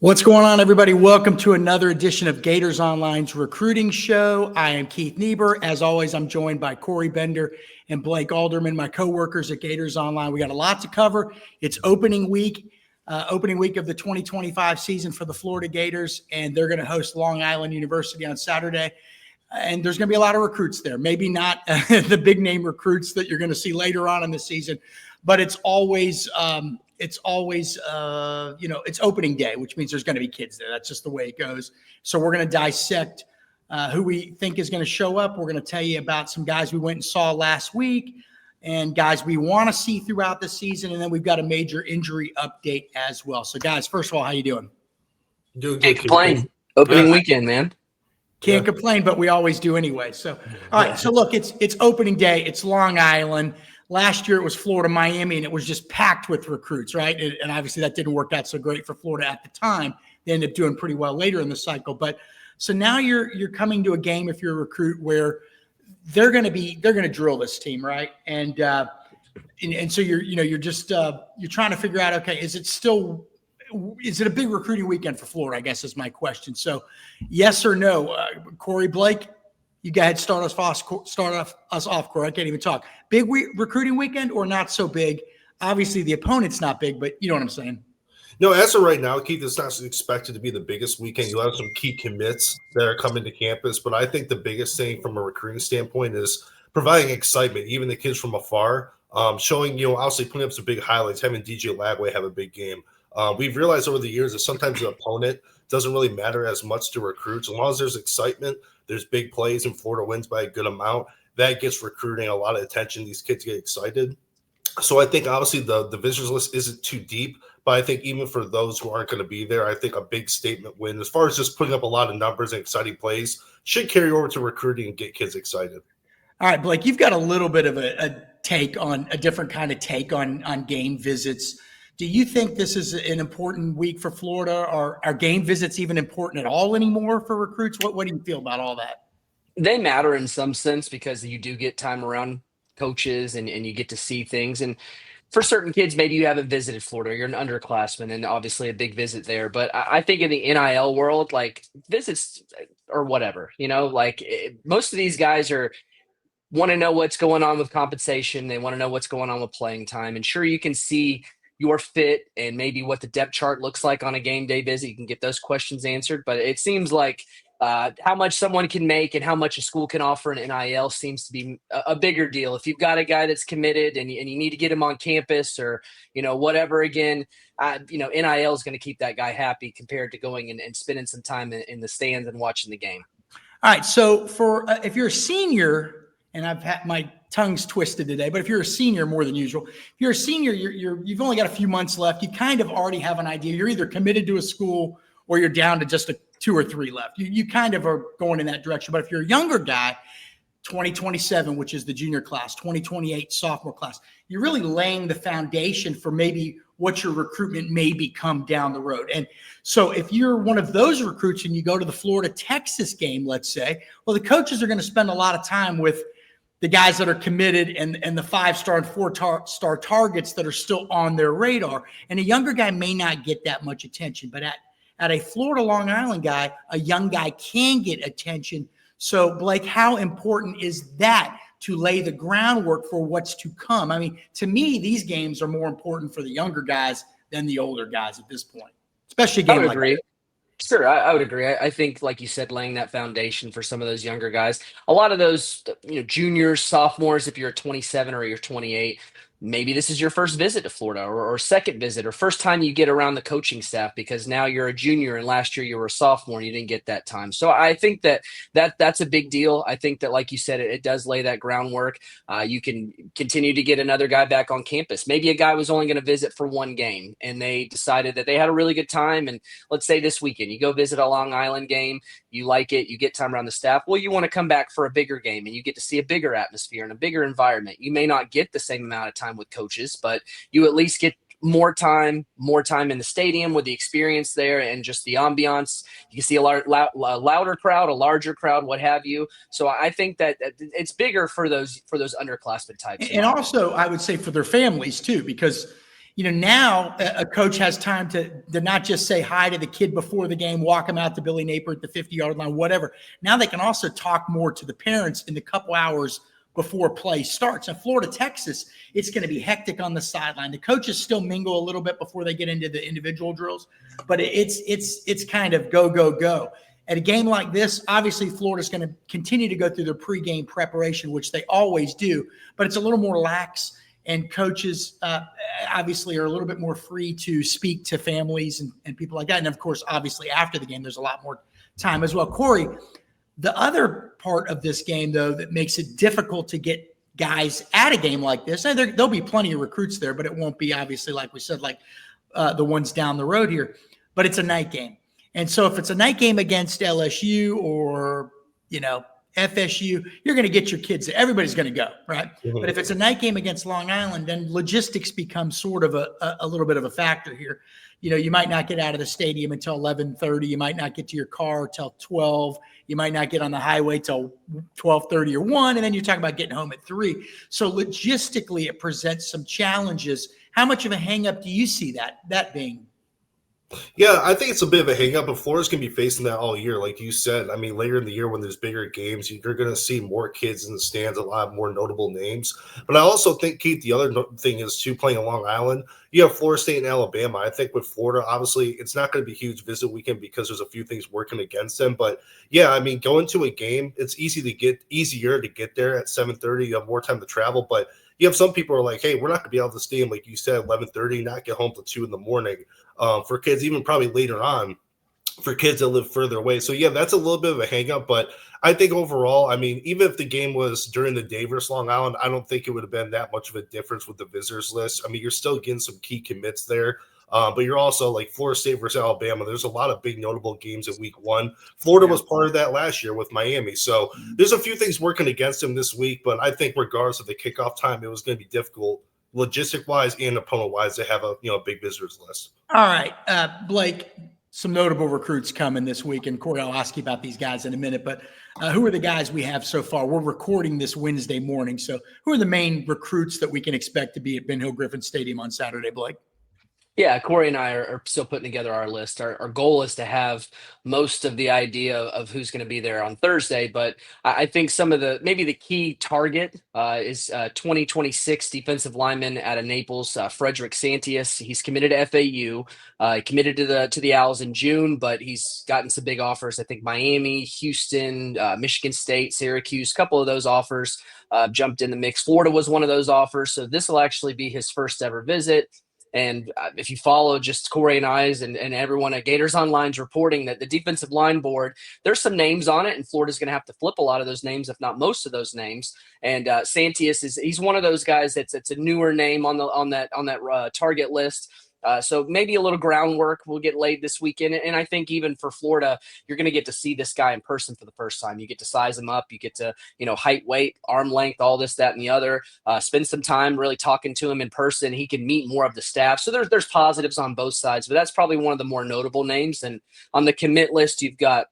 What's going on, everybody? Welcome to another edition of Gators Online's recruiting show. I am Keith Niebuhr. As always, I'm joined by Corey Bender and Blake Alderman, my co-workers at Gators Online. We got a lot to cover. It's opening week of the 2025 season for the Florida Gators, and they're going to host Long Island University on Saturday. And there's going to be a lot of recruits there. Maybe not the big name recruits that you're going to see later on in the season, but it's always it's opening day, which means there's going to be kids there. That's just the way it goes. So we're going to dissect who we think is going to show up. We're going to tell you about some guys we went and saw last week and guys we want to see throughout the season. And then we've got a major injury update as well. So guys, first of all, how you doing? Doing good. Can't complain. Opening weekend, man. Can't complain, but we always do anyway. So, all right. So look, it's opening day. It's Long Island. Last year it was Florida, Miami, and it was just packed with recruits, right? And obviously that didn't work out so great for Florida at the time. They ended up doing pretty well later in the cycle. But so now you're coming to a game if you're a recruit where they're going to drill this team, right? And so you're trying to figure out, okay, is it a big recruiting weekend for Florida? I guess is my question. So yes or no, Corey, Blake. You go ahead, start us off, Corey. I can't even talk. Big recruiting weekend or not so big? Obviously, the opponent's not big, but you know what I'm saying. No, as of right now, Keith, it's not expected to be the biggest weekend. You'll have some key commits that are coming to campus, but I think the biggest thing from a recruiting standpoint is providing excitement, even the kids from afar, showing, obviously putting up some big highlights, having DJ Lagway have a big game. We've realized over the years that sometimes the opponent doesn't really matter as much to recruits. As long as there's excitement, there's big plays, and Florida wins by a good amount, that gets recruiting a lot of attention. These kids get excited. So I think obviously the visitors list isn't too deep, but I think even for those who aren't going to be there, I think a big statement win, as far as just putting up a lot of numbers and exciting plays, should carry over to recruiting and get kids excited. All right, Blake, you've got a little bit of a different kind of take on game visits. Do you think this is an important week for Florida? Are game visits even important at all anymore for recruits? What do you feel about all that? They matter in some sense because you do get time around coaches and you get to see things. And for certain kids, maybe you haven't visited Florida, you're an underclassman, and obviously a big visit there. But I think in the NIL world, like visits or whatever, most of these guys want to know what's going on with compensation. They want to know what's going on with playing time. And sure, you can see your fit and maybe what the depth chart looks like on a game day visit. You can get those questions answered, but it seems like how much someone can make and how much a school can offer in NIL seems to be a bigger deal. If you've got a guy that's committed and you need to get him on campus or, whatever, again, NIL is going to keep that guy happy compared to going and spending some time in the stands and watching the game. All right. So if you're a senior, and I've had my tongue's twisted today, but if you're a senior more than usual, if you're a senior, you've only got a few months left. You kind of already have an idea. You're either committed to a school or you're down to just 2 or 3 left. You kind of are going in that direction. But if you're a younger guy, 2027, which is the junior class, 2028 sophomore class, you're really laying the foundation for maybe what your recruitment may become down the road. And so if you're one of those recruits and you go to the Florida-Texas game, let's say, well, the coaches are going to spend a lot of time with the guys that are committed and the 5-star and 4-star targets that are still on their radar. And a younger guy may not get that much attention, but at a Florida Long Island guy, a young guy can get attention. So Blake, how important is that to lay the groundwork for what's to come? I mean, to me, these games are more important for the younger guys than the older guys at this point, especially a game like that. Sure, I would agree. I think, like you said, laying that foundation for some of those younger guys, a lot of those, juniors, sophomores, if you're 27 or you're 28, maybe this is your first visit to Florida or second visit or first time you get around the coaching staff because now you're a junior and last year you were a sophomore and you didn't get that time. So I think that's a big deal. I think that, like you said, it does lay that groundwork. You can continue to get another guy back on campus. Maybe a guy was only going to visit for one game and they decided that they had a really good time. And let's say this weekend you go visit a Long Island game, you like it, you get time around the staff. Well, you want to come back for a bigger game and you get to see a bigger atmosphere and a bigger environment. You may not get the same amount of time with coaches, but you at least get more time in the stadium with the experience there and just the ambiance. You can see a louder crowd, a larger crowd, what have you. So I think that it's bigger for those underclassmen types. And also, I would say for their families too, because Now a coach has time to not just say hi to the kid before the game, walk him out to Billy Napier at the 50-yard line, whatever. Now they can also talk more to the parents in the couple hours before play starts. In Florida, Texas, it's going to be hectic on the sideline. The coaches still mingle a little bit before they get into the individual drills, but it's kind of go, go, go. At a game like this, obviously Florida's going to continue to go through their pregame preparation, which they always do, but it's a little more lax, and coaches obviously are a little bit more free to speak to families and people like that. And of course, obviously after the game, there's a lot more time as well. Corey, the other part of this game, though, that makes it difficult to get guys at a game like this, and there'll be plenty of recruits there, but it won't be, obviously, like we said, like the ones down the road here, but it's a night game. And so if it's a night game against LSU or, FSU, you're going to get your kids. Everybody's going to go, right? Mm-hmm. But if it's a night game against Long Island, then logistics become sort of a little bit of a factor here. You might not get out of the stadium until 11:30. You might not get to your car till 12. You might not get on the highway till 12:30 or 1, and then you're talking about getting home at 3. So logistically, it presents some challenges. How much of a hang-up do you see that being? Yeah, I think it's a bit of a hang-up, but Florida's going to be facing that all year. Like you said, I mean, later in the year when there's bigger games, you're going to see more kids in the stands, a lot more notable names. But I also think, Keith, the other thing is, too, playing on Long Island, you have Florida State and Alabama. I think with Florida, obviously, it's not going to be a huge visit weekend because there's a few things working against them. But, yeah, I mean, going to a game, it's easier to get there at 7:30. You have more time to travel. But you have some people who are like, hey, we're not going to be able to stay in, like you said, 11:30, not get home till 2 in the morning. For kids, even probably later on, for kids that live further away. So, yeah, that's a little bit of a hang-up. But I think overall, I mean, even if the game was during the day versus Long Island, I don't think it would have been that much of a difference with the visitors list. I mean, you're still getting some key commits there. But you're also like Florida State versus Alabama. There's a lot of big notable games in week 1. Florida was part of that last year with Miami. So there's a few things working against them this week. But I think regardless of the kickoff time, it was going to be difficult logistic-wise and opponent-wise to have a big visitors list. All right, Blake, some notable recruits coming this week, and Corey, I'll ask you about these guys in a minute, but who are the guys we have so far? We're recording this Wednesday morning, so who are the main recruits that we can expect to be at Ben Hill Griffin Stadium on Saturday, Blake? Yeah, Corey and I are still putting together our list. Our goal is to have most of the idea of who's going to be there on Thursday, but I think some of maybe the key target is 2026 defensive lineman out of Naples, Frederick Santius. He's committed to FAU, committed to the Owls in June, but he's gotten some big offers. I think Miami, Houston, Michigan State, Syracuse, a couple of those offers jumped in the mix. Florida was one of those offers, so this will actually be his first ever visit. And if you follow just Corey and I's and everyone at Gators Online's reporting that the defensive line board, there's some names on it, and Florida's going to have to flip a lot of those names, if not most of those names. And Santius he's one of those guys that's a newer name on that target list. So maybe a little groundwork will get laid this weekend. And I think even for Florida, you're going to get to see this guy in person for the first time. You get to size him up. You get to, height, weight, arm length, all this, that, and the other. Spend some time really talking to him in person. He can meet more of the staff. So there's positives on both sides, but that's probably one of the more notable names. And on the commit list, you've got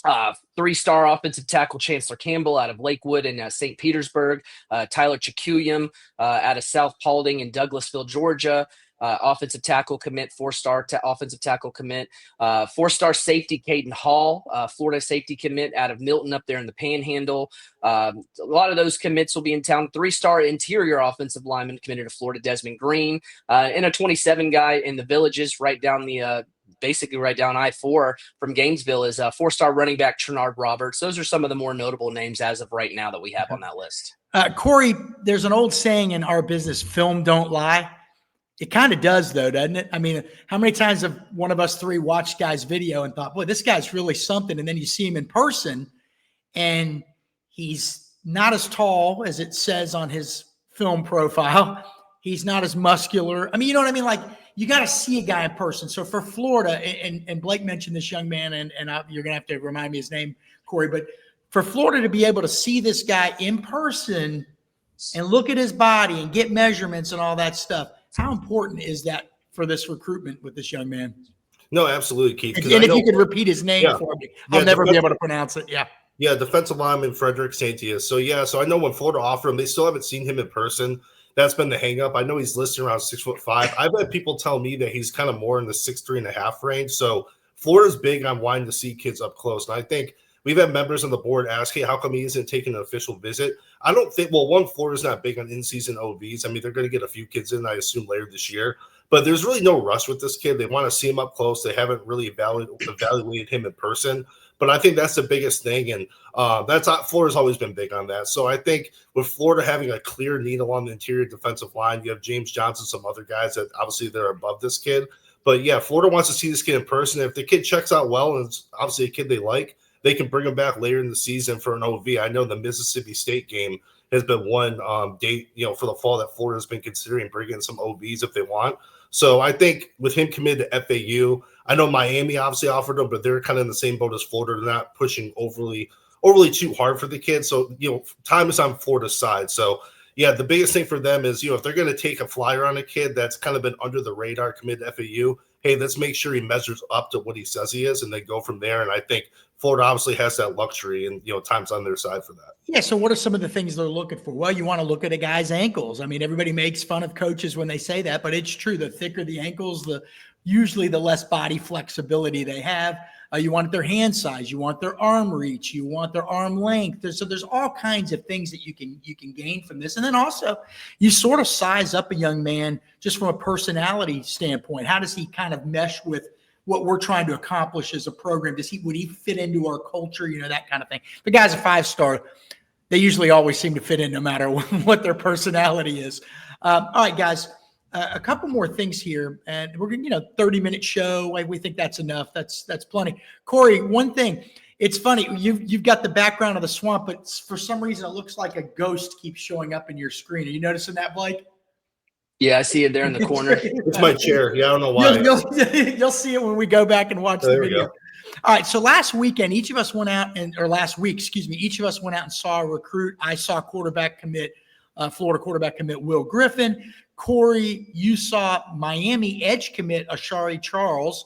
3-star offensive tackle Chancellor Campbell out of Lakewood and St. Petersburg, Tyler Chikuyum out of South Paulding in Douglasville, Georgia. Offensive tackle commit, 4-star offensive tackle commit, 4-star safety Caden Hall, Florida safety commit out of Milton up there in the Panhandle. A lot of those commits will be in town. 3-star interior offensive lineman committed to Florida, Desmond Green, and a 27 guy in the Villages right down basically right down I-4 from Gainesville is 4-star running back Trinard Roberts. Those are some of the more notable names as of right now that we have on that list. Corey, there's an old saying in our business, film don't lie. It kind of does, though, doesn't it? I mean, how many times have one of us three watched Guy's video and thought, boy, this guy's really something, and then you see him in person, and he's not as tall as it says on his film profile. He's not as muscular. I mean, you know what I mean? Like, you got to see a guy in person. So for Florida, and Blake mentioned this young man, and you're going to have to remind me his name, Corey, but for Florida to be able to see this guy in person and look at his body and get measurements and all that stuff, how important is that for this recruitment with this young man? No, absolutely, Keith. And if you could repeat his name for me, I'll never be able to pronounce it. Yeah, defensive lineman Frederick Santius. So I know when Florida offered him, they still haven't seen him in person. that's been the hang up. I know he's listed around 6'5". I've had people tell me that he's kind of more in the 6'3.5" range. So Florida's big on wanting to see kids up close. And I think we've had members on the board ask, hey, how come he isn't taking an official visit? I don't think, well, one, Florida's not big on in-season OVs. I mean, they're going to get a few kids in, I assume, later this year. But there's really no rush with this kid. They want to see him up close. They haven't really evaluated him in person. But I think that's the biggest thing. And Florida's always been big on that. So I think with Florida having a clear need along the interior defensive line, you have James Johnson, some other guys that obviously they're above this kid. But yeah, Florida wants to see this kid in person. If the kid checks out well and it's obviously a kid they like, they can bring him back later in the season for an OV. I know the Mississippi State game has been one date, for the fall that Florida's been considering bringing some OVs if they want. So I think with him committed to FAU, I know Miami obviously offered him, but they're kind of in the same boat as Florida. They're not pushing overly too hard for the kid. So, time is on Florida's side. So, yeah, the biggest thing for them is, if they're going to take a flyer on a kid that's kind of been under the radar committed to FAU, hey, let's make sure he measures up to what he says he is, and they go from there. And I think Florida obviously has that luxury, and, time's on their side for that. Yeah, so what are some of the things they're looking for? Well, you want to look at a guy's ankles. I mean, everybody makes fun of coaches when they say that, but it's true. The thicker the ankles, usually the less body flexibility they have. You want their hand size, you want their arm reach, you want their arm length. So there's all kinds of things that you can gain from this. And then also you sort of size up a young man just from a personality standpoint. How does he kind of mesh with what we're trying to accomplish as a program? Would he fit into our culture? That kind of thing. The guy's a 5-star. They usually always seem to fit in no matter what their personality is. All right, guys. A couple more things here, and we're going 30-minute show. We think that's enough. That's plenty. Corey, one thing. It's funny. You've got the background of the swamp, but for some reason it looks like a ghost keeps showing up in your screen. Are you noticing that, Blake? Yeah, I see it there in the corner. It's my chair. Yeah, I don't know why. You'll see it when we go back and watch the video. All right. So last week, each of us went out and saw a recruit. I saw quarterback commit, Florida quarterback commit Will Griffin. Corey, you saw Miami edge commit Ashari Charles,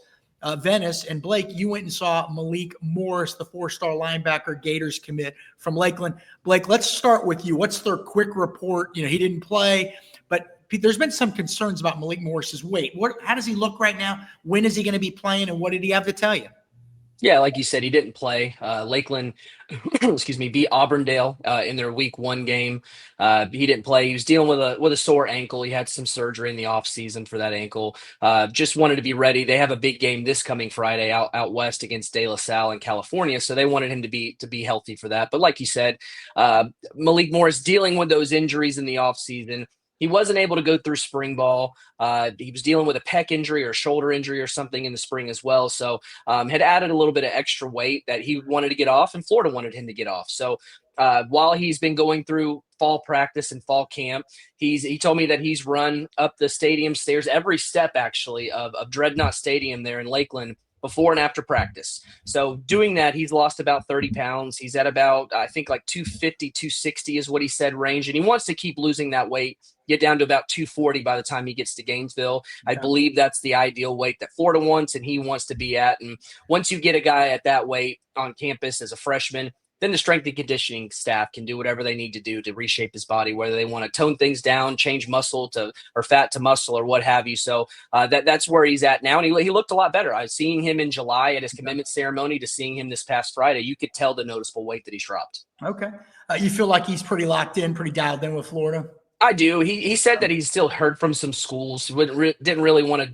Venice, and Blake, you went and saw Malik Morris, the 4-star linebacker Gators commit from Lakeland. Blake, let's start with you. What's their quick report? He didn't play, but there's been some concerns about Malik Morris's weight. How does he look right now? When is he going to be playing, and what did he have to tell you? Yeah, like you said, he didn't play. Lakeland, beat Auburndale in their week 1 game. He didn't play. He was dealing with a sore ankle. He had some surgery in the offseason for that ankle. Just wanted to be ready. They have a big game this coming Friday out west against De La Salle in California, so they wanted him to be healthy for that. But like you said, Malik Morris dealing with those injuries in the offseason. He wasn't able to go through spring ball. He was dealing with a pec injury or shoulder injury or something in the spring as well. So had added a little bit of extra weight that he wanted to get off, and Florida wanted him to get off. So while he's been going through fall practice and fall camp, he told me that he's run up the stadium stairs every step actually of Dreadnought Stadium there in Lakeland before and after practice. So doing that, he's lost about 30 pounds. He's at about, I think, like 250, 260 is what he said range. And he wants to keep losing that weight, get down to about 240 by the time he gets to Gainesville. Okay. I believe that's the ideal weight that Florida wants and he wants to be at. And once you get a guy at that weight on campus as a freshman, then the strength and conditioning staff can do whatever they need to do to reshape his body, whether they want to tone things down, change muscle or fat to muscle or what have you. So that's where he's at now. And he looked a lot better. I was seeing him in July at his commitment ceremony to seeing him this past Friday. You could tell the noticeable weight that he's dropped. Okay. You feel like he's pretty locked in, pretty dialed in with Florida? I do. He said that he's still heard from some schools. Didn't really want to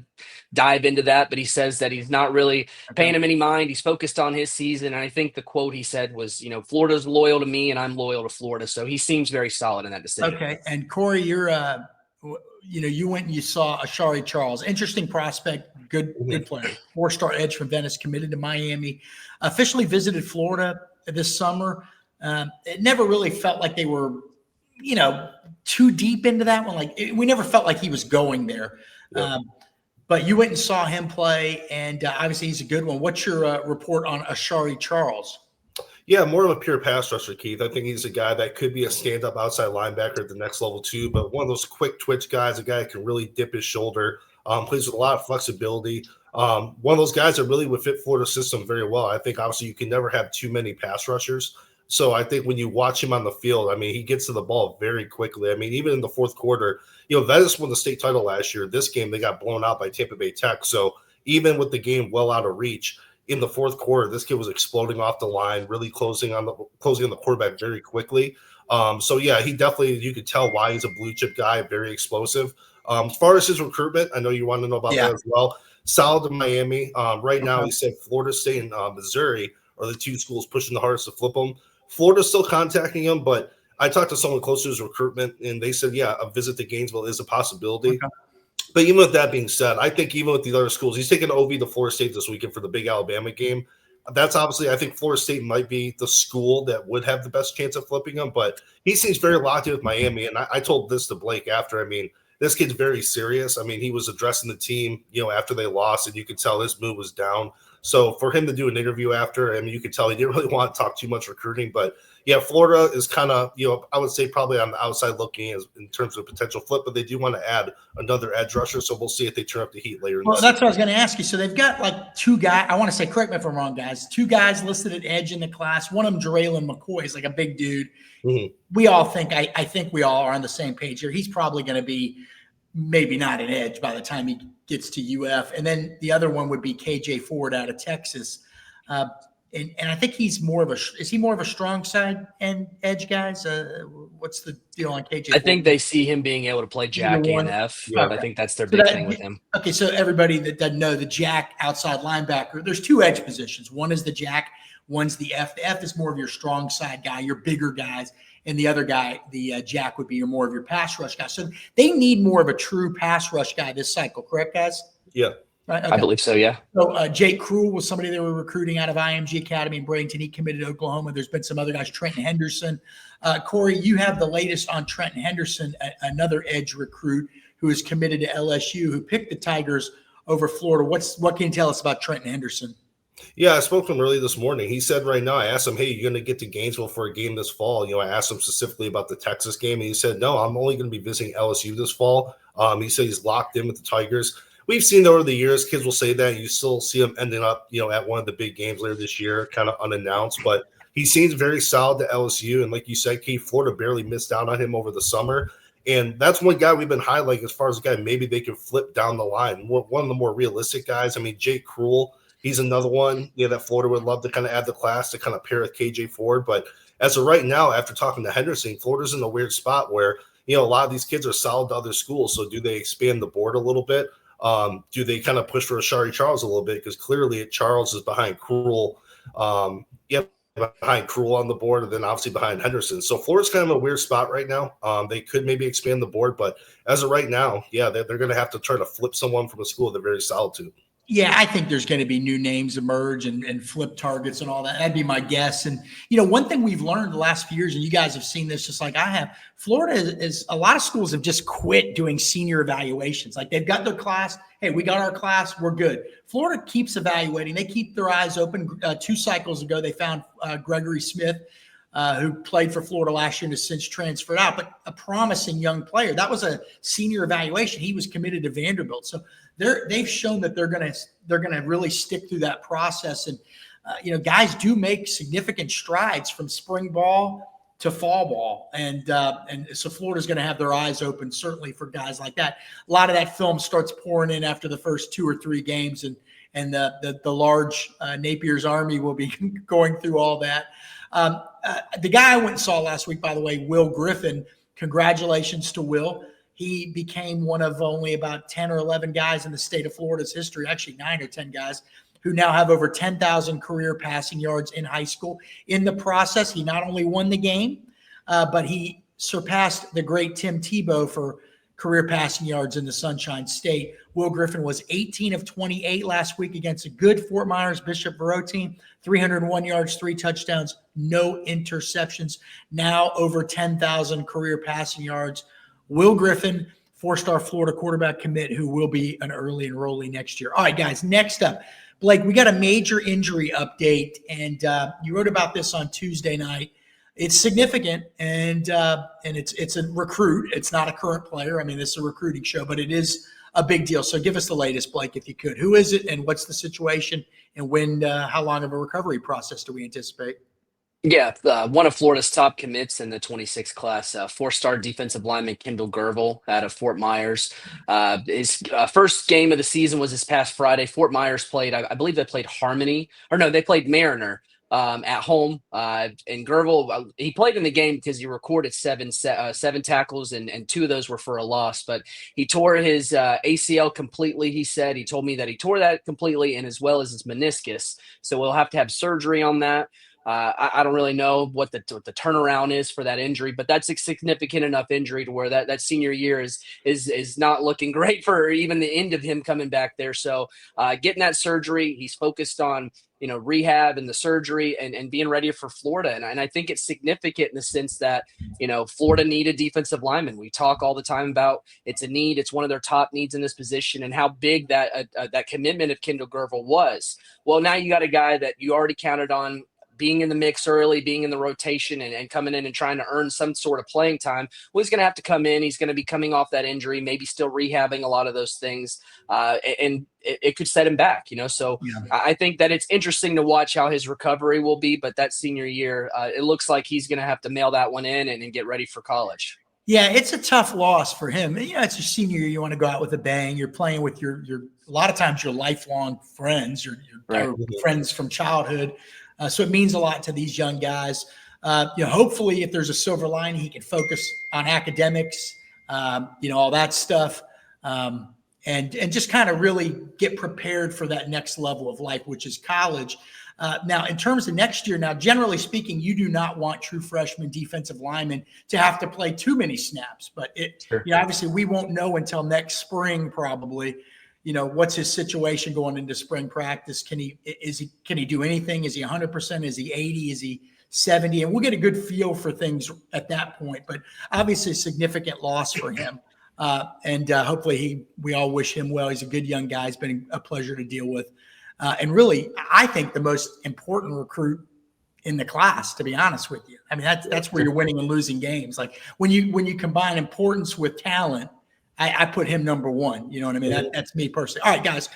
dive into that, but he says that he's not really paying him any mind. He's focused on his season. And I think the quote he said was, Florida's loyal to me and I'm loyal to Florida. So he seems very solid in that decision. Okay. And Corey, you're, you went and you saw Ashari Charles, interesting prospect, good player, 4-star edge from Venice, committed to Miami, officially visited Florida this summer. It never really felt like they were, too deep into that one. We never felt like he was going there. Yeah. But you went and saw him play, and obviously he's a good one. What's your report on Ashari Charles? Yeah, more of a pure pass rusher, Keith. I think he's a guy that could be a stand-up outside linebacker at the next level too, but one of those quick twitch guys, a guy that can really dip his shoulder, plays with a lot of flexibility. One of those guys that really would fit Florida's system very well. I think obviously you can never have too many pass rushers. So I think when you watch him on the field, I mean, he gets to the ball very quickly. I mean, even in the fourth quarter, Vegas won the state title last year. This game, they got blown out by Tampa Bay Tech. So even with the game well out of reach, in the fourth quarter, this kid was exploding off the line, really closing on the quarterback very quickly. So yeah, he definitely, you could tell why he's a blue chip guy, very explosive. As far as his recruitment, I know you want to know about that as well. Solid in Miami. Right now, he said Florida State and Missouri are the two schools pushing the hardest to flip him. Florida's still contacting him, but I talked to someone close to his recruitment, and they said, yeah, a visit to Gainesville is a possibility. Okay. But even with that being said, I think even with the other schools, he's taking OV to Florida State this weekend for the big Alabama game. That's obviously, I think Florida State might be the school that would have the best chance of flipping him, but he seems very locked in with Miami. And I told this to Blake after. I mean, this kid's very serious. I mean, he was addressing the team, after they lost, and you could tell his mood was down. So for him to do an interview after, I mean, you could tell he didn't really want to talk too much recruiting. But yeah, Florida is kind of, I would say probably on the outside looking in terms of potential flip, but they do want to add another edge rusher. So we'll see if they turn up the heat later. Well, that's what I was going to ask you. So they've got like two guys. I want to say, correct me if I'm wrong, guys. Two guys listed at edge in the class. One of them, Draylen McCoy, is like a big dude. Mm-hmm. We all think, I think we all are on the same page here. He's probably going to be maybe not an edge by the time he gets to UF. And then the other one would be KJ Ford out of Texas. And I think he's more of a strong side and edge, guys? What's the deal on KJ Ford? I think they see him being able to play Jack and F. Yeah, okay. I think that's their big thing with him. Okay, so everybody that doesn't know, the Jack outside linebacker, there's two edge positions. One is the Jack, one's the F. The F is more of your strong side guy, your bigger guys. And the other guy, the Jack, would be more of your pass rush guy. So they need more of a true pass rush guy this cycle, correct, guys? Yeah. Right? Okay. I believe so, yeah. So Jake Krull was somebody they were recruiting out of IMG Academy in Bradenton. He committed to Oklahoma. There's been some other guys, Trenton Henderson. Corey, you have the latest on Trenton Henderson, another edge recruit who is committed to LSU, who picked the Tigers over Florida. What can you tell us about Trenton Henderson? Yeah, I spoke to him early this morning. He said right now, I asked him, hey, you're going to get to Gainesville for a game this fall. I asked him specifically about the Texas game, and he said, no, I'm only going to be visiting LSU this fall. He said he's locked in with the Tigers. We've seen over the years, kids will say that. You still see him ending up, at one of the big games later this year, kind of unannounced. But he seems very solid to LSU. And like you said, Keith, Florida barely missed out on him over the summer. And that's one guy we've been highlighting as far as a guy maybe they can flip down the line. One of the more realistic guys. I mean, Jake Krull, he's another one that Florida would love to kind of add the class to kind of pair with KJ Ford. But as of right now, after talking to Henderson, Florida's in a weird spot where, a lot of these kids are solid to other schools. So do they expand the board a little bit? Do they kind of push for Ashari Charles a little bit? Because clearly Charles is behind Krull. Behind Krull on the board, and then obviously behind Henderson. So Florida's kind of a weird spot right now. They could maybe expand the board, but as of right now, yeah, they're going to have to try to flip someone from a school they're very solid to. Yeah, I think there's going to be new names emerge and flip targets and all that. That'd be my guess. And, one thing we've learned the last few years, and you guys have seen this just like I have, Florida is a lot of schools have just quit doing senior evaluations. Like they've got their class. Hey, we got our class. We're good. Florida keeps evaluating. They keep their eyes open. 2 cycles ago, they found Gregory Smith, who played for Florida last year and has since transferred out, but a promising young player. That was a senior evaluation. He was committed to Vanderbilt. So they've shown that they're going to really stick through that process. And, guys do make significant strides from spring ball to fall ball. And so Florida's going to have their eyes open, certainly for guys like that. A lot of that film starts pouring in after the first 2 or 3 games, and the large Napier's Army will be going through all that. The guy I went and saw last week, by the way, Will Griffin, congratulations to Will. He became one of only about 10 or 11 guys in the state of Florida's history, actually 9 or 10 guys, who now have over 10,000 career passing yards in high school. In the process, he not only won the game, but he surpassed the great Tim Tebow for career passing yards in the Sunshine State. Will Griffin was 18 of 28 last week against a good Fort Myers Bishop Verot team, 301 yards, 3 touchdowns, no interceptions, now over 10,000 career passing yards. Will Griffin, 4-star Florida quarterback commit, who will be an early enrollee next year. All right, guys, next up, Blake, we got a major injury update, and you wrote about this on Tuesday night. It's significant, and it's a recruit. It's not a current player. I mean, this is a recruiting show, but it is a big deal. So give us the latest, Blake, if you could. Who is it, and what's the situation, and how long of a recovery process do we anticipate? Yeah, one of Florida's top commits in the 26 class, four-star defensive lineman Kendall Gervil out of Fort Myers. His first game of the season was this past Friday. Fort Myers played, I believe they played Harmony, or no, they played Mariner at home. And Gervil, he played in the game because he recorded seven tackles, and two of those were for a loss. But he tore his ACL completely. He said he told me that he tore that completely, and as well as his meniscus. So we'll have to have surgery on that. I don't really know what the turnaround is for that injury, but that's a significant enough injury to where that senior year is not looking great for even the end of him coming back there. So getting that surgery, he's focused on rehab and the surgery and being ready for Florida. And I think it's significant in the sense that, Florida needed defensive linemen. We talk all the time about it's a need. It's one of their top needs in this position and how big that commitment of Kendall Gervil was. Well, now you got a guy that you already counted on being in the mix early, being in the rotation and coming in and trying to earn some sort of playing time. Well, he's going to have to come in. He's going to be coming off that injury, maybe still rehabbing a lot of those things. And it could set him back, So yeah. I think that it's interesting to watch how his recovery will be, but that senior year, it looks like he's going to have to mail that one in and get ready for college. Yeah, it's a tough loss for him. It's your senior year. You want to go out with a bang. You're playing with your a lot of times your lifelong friends, your right. friends from childhood. So it means a lot to these young guys. Hopefully, if there's a silver lining, he can focus on academics, all that stuff, and just kind of really get prepared for that next level of life, which is college. Now, in terms of next year, generally speaking, you do not want true freshman defensive linemen to have to play too many snaps. But sure. Obviously, we won't know until next spring probably. What's his situation going into spring practice? Can he do anything? Is he 100%? Is he 80? Is he 70? And we'll get a good feel for things at that point. But obviously, a significant loss for him. And hopefully, we all wish him well. He's a good young guy. It's been a pleasure to deal with. And really, I think the most important recruit in the class, to be honest with you. I mean, that's where you're winning and losing games. Like when you combine importance with talent, I put him number one. You know what I mean? That's me personally. All right, guys.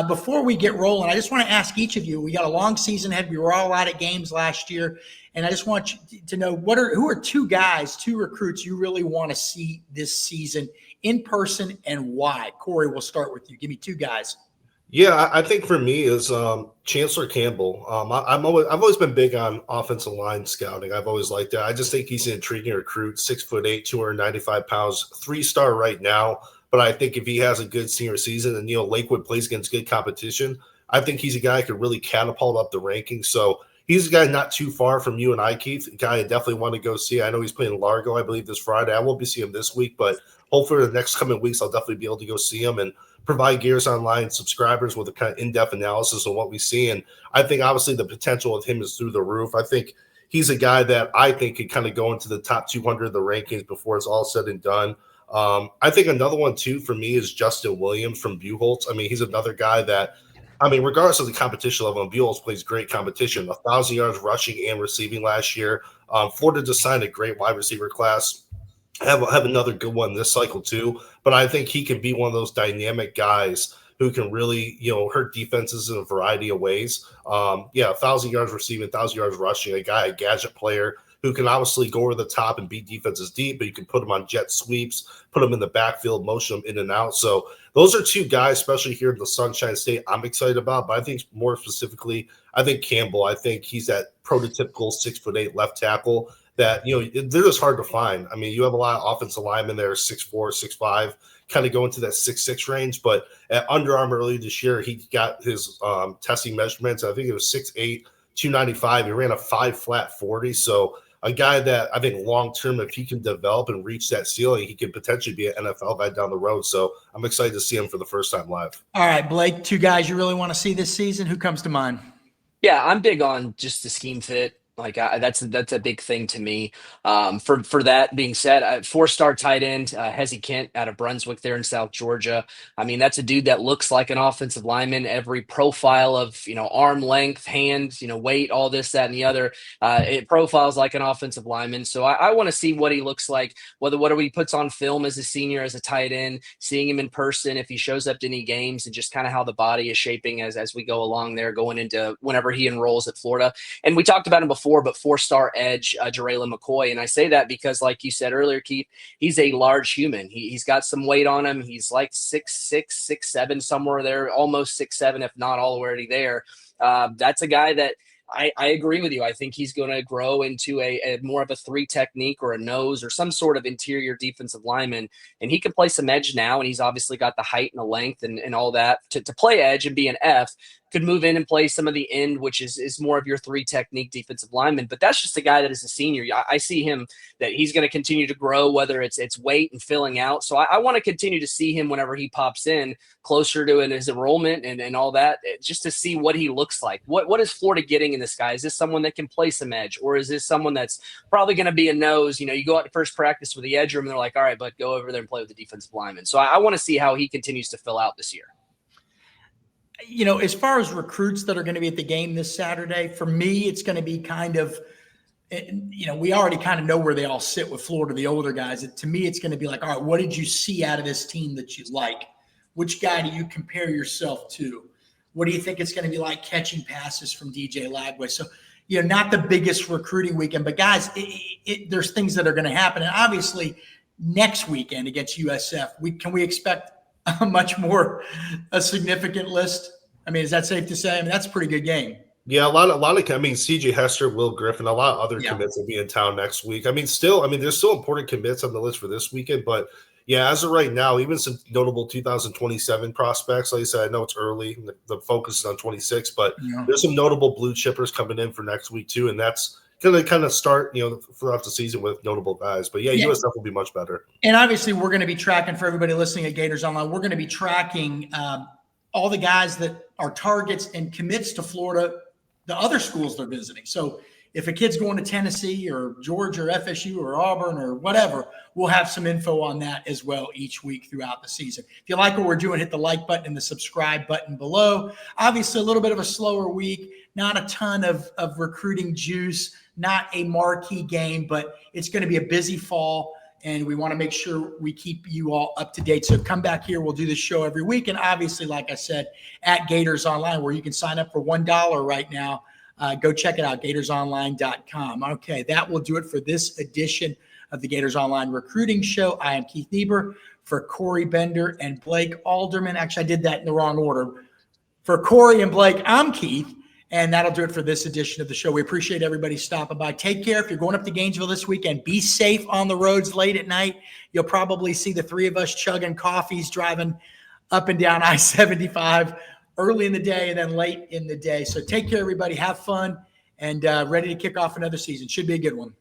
Before we get rolling, I just want to ask each of you. We got a long season ahead. We were all out at games last year, and I just want you to know who are two recruits you really want to see this season in person, and why. Corey, we'll start with you. Give me two guys. Yeah, I think for me is Chancellor Campbell. I've always been big on offensive line scouting. I've always liked that. I just think he's an intriguing recruit. 6'8", 295 pounds, 3-star right now. But I think if he has a good senior season and Lakewood plays against good competition, I think he's a guy who could really catapult up the rankings. So he's a guy not too far from you and I, Keith. A guy I definitely want to go see. I know he's playing Largo, I believe, this Friday. I won't be seeing him this week, but hopefully the next coming weeks I'll definitely be able to go see him and provide Gators Online subscribers with a kind of in-depth analysis of what we see. And I think obviously the potential of him is through the roof. I think he's a guy that I think could kind of go into the top 200 of the rankings before it's all said and done. I think another one too for me is Justin Williams from Buchholz. I mean, he's another guy that, regardless of the competition level, Buchholz plays great competition, 1,000 yards rushing and receiving last year. Florida just signed a great wide receiver class. Have another good one this cycle too, but I think he can be one of those dynamic guys who can really, hurt defenses in a variety of ways. 1,000 yards receiving, 1,000 yards rushing, a gadget player who can obviously go over the top and beat defenses deep, but you can put him on jet sweeps, put him in the backfield, motion him in and out. So those are two guys, especially here in the Sunshine State, I'm excited about. But I think more specifically, I think Campbell. I think he's that prototypical 6'8" left tackle that, they're just hard to find. I mean, you have a lot of offensive linemen there, 6'4", 6'5", kind of go into that 6'6" range. But at Under Armour early this year, he got his testing measurements. I think it was 6'8", 295. He ran a 5 flat 40. So a guy that I think long-term, if he can develop and reach that ceiling, he could potentially be an NFL guy down the road. So I'm excited to see him for the first time live. All right, Blake, two guys you really want to see this season. Who comes to mind? Yeah, I'm big on just the scheme fit. Like that's a big thing to me. For that being said, 4-star tight end Hezzy Kent out of Brunswick there in South Georgia. I mean, that's a dude that looks like an offensive lineman. Every profile of arm length, hand, weight, all this, that, and the other. It profiles like an offensive lineman. So I want to see what he looks like. What he puts on film as a senior, as a tight end, seeing him in person, if he shows up to any games, and just kind of how the body is shaping as we go along there, going into whenever he enrolls at Florida. And we talked about him before. before, but 4-star edge, Jarayla McCoy. And I say that because, like you said earlier, Keith, he's a large human. He's got some weight on him. He's like 6'6", 6'7", somewhere there, almost 6'7", if not already there. That's a guy that I agree with you. I think he's going to grow into a more of a 3 technique or a nose or some sort of interior defensive lineman. And he can play some edge now. And he's obviously got the height and the length and all that to play edge and be an F. Could move in and play some of the end, which is more of your 3 technique defensive lineman. But that's just a guy that is a senior. I see him that he's going to continue to grow, whether it's weight and filling out. So I want to continue to see him whenever he pops in closer to his enrollment and all that, just to see what he looks like. What is Florida getting in this guy? Is this someone that can play some edge, or is this someone that's probably going to be a nose? You go out to first practice with the edge room and they're like, all right, but go over there and play with the defensive lineman. So I want to see how he continues to fill out this year. As far as recruits that are going to be at the game this Saturday, for me, it's going to be kind of, we already kind of know where they all sit with Florida, the older guys. To me, it's going to be like, all right, what did you see out of this team that you like? Which guy do you compare yourself to? What do you think it's going to be like catching passes from DJ Lagway? So, not the biggest recruiting weekend, but guys, there's things that are going to happen. And obviously next weekend against USF, can we expect a significant list? I mean, is that safe to say? I mean, that's a pretty good game. Yeah, a lot of CJ Hester, Will Griffin, a lot of other commits will be in town next week. There's still important commits on the list for this weekend, but yeah, as of right now, even some notable 2027 prospects. Like I said, I know it's early, the focus is on 26, but there's some notable blue chippers coming in for next week too, and that's going to kind of start, throughout the season with notable guys. But yeah, USF will be much better. And obviously, we're going to be tracking, for everybody listening at Gators Online, we're going to be tracking all the guys that are targets and commits to Florida, the other schools they're visiting. So if a kid's going to Tennessee or Georgia or FSU or Auburn or whatever, we'll have some info on that as well each week throughout the season. If you like what we're doing, hit the like button and the subscribe button below. Obviously, a little bit of a slower week, not a ton of recruiting juice, not a marquee game, but it's going to be a busy fall, and we want to make sure we keep you all up to date. So come back here. We'll do this show every week. And obviously, like I said, at Gators Online, where you can sign up for $1 right now. Go check it out, gatorsonline.com. Okay, that will do it for this edition of the Gators Online Recruiting Show. I am Keith Niebuhr. For Corey Bender and Blake Alderman. Actually, I did that in the wrong order. For Corey and Blake, I'm Keith. And that'll do it for this edition of the show. We appreciate everybody stopping by. Take care. If you're going up to Gainesville this weekend, be safe on the roads late at night. You'll probably see the 3 of us chugging coffees, driving up and down I-75 early in the day and then late in the day. So take care, everybody. Have fun and ready to kick off another season. Should be a good one.